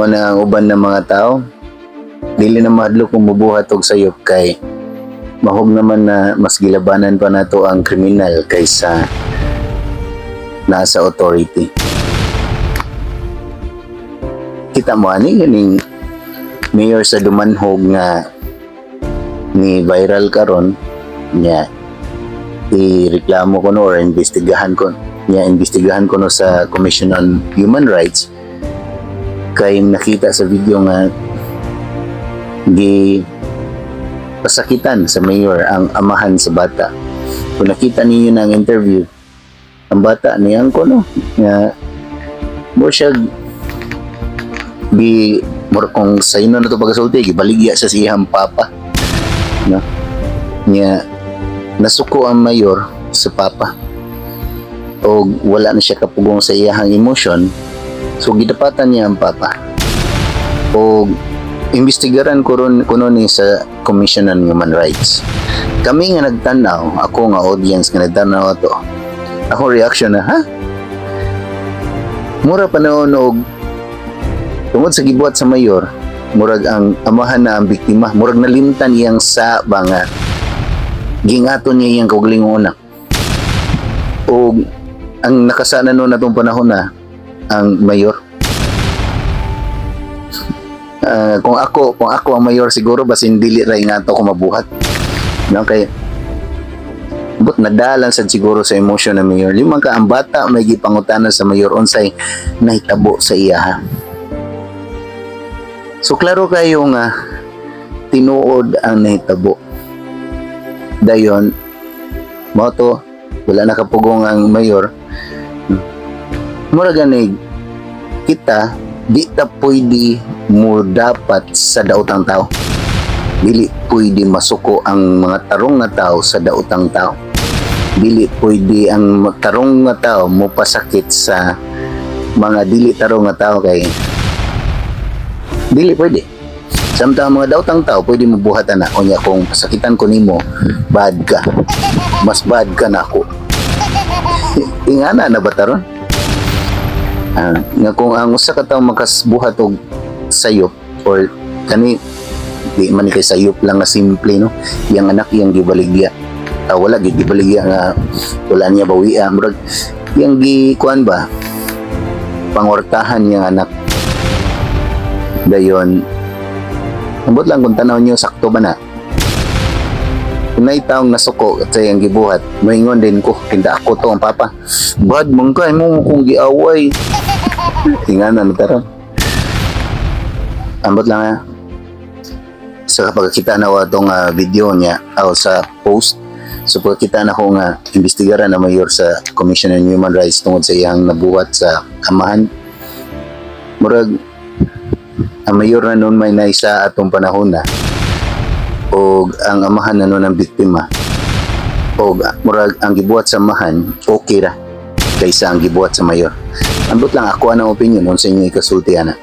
mo na ang uban ng mga tao dili na mahadlok kung mubuhat og sayop kay mahog naman na mas gilabanan pa nato ang kriminal kaysa nasa authority. Kita mo ani ganing mayor sa Dumanhog nga ni viral karon niya ireklamo ko no or investigahan ko no sa Commission on Human Rights kay nakita sa video nga di pasakitan sa mayor ang amahan sa bata. Kung nakita ninyo na ang interview, ang bata niyang ko no nga mo siya kung sa ino na ito pagkasulti gibaligya sa siyang papa no niya nasuko ang mayor sa papa o wala na siya kapugong sa iyang emosyon, so gidapatan niya ang papa o imbestigaran kuno ni sa Commission on Human Rights. Kami nga nagtanaw, ako nga audience nga nagtanaw ato, ako reaction na ha mura panahon og tungod sa gibuhat sa mayor, murag ang amahan na ang biktima, murag nalimtan iyang sa banga gingaton niya iyang kaugalingong anak. O ang nakasana noon natong panahon na ang mayor. Kung ako ang mayor siguro basin dili ra ingato ko mabuhat. No kay but nadalan sad siguro sa emosyon ng mayor. Limang ka ang bata may gipangutanan sa mayor unsay nahitabo sa iya ha. So klaro kayo nga tinuod ang nahitabo. Dayon moto wala nakapugong ang mayor. Mura ganig kita di ta pwede mo dapat sa daotang tao. Dili pwede masuko ang mga tarong nga tao sa daotang tao. Dili pwede ang tarong nga tao mo pasakit sa mga dili tarong nga tao kay dili pwede. Samtang mga daotang tao pwede mo buhatan na kunya kung pasakitan ko nimo bad ka. Mas bad ka na ako. Ingana na ba taron? Nga kung ang usa ka tawo makasbuhat og sayop or kani di man kay sayop lang nga simple no. Yang anak yang gibaligya. Wala gibaligya nga wala niya bawian murag yang gikuan ba pangortahan yang anak. Dayon ambot lang kung tanaw niyo sakto ba na kung may taong nasuko at sayang gibuhat maingon din ko kinda ako to ang papa bad mong kay mo kung giaway tinganan na taron ambot lang ha sa pagkakita na itong video niya o sa post so pagkakita na ko nga investigaran na mayor sa Commission on Human Rights tungod sa iyang nabuhat sa amahan murag ang mayor na noon may naisa atong panahon na o ang amahan na noon ang biktima o murag ang gibuhat sa amahan okay ra kaysa ang gibuhat sa mayor. Ambot lang ako anong opinion kung sa inyo ikasulti ana.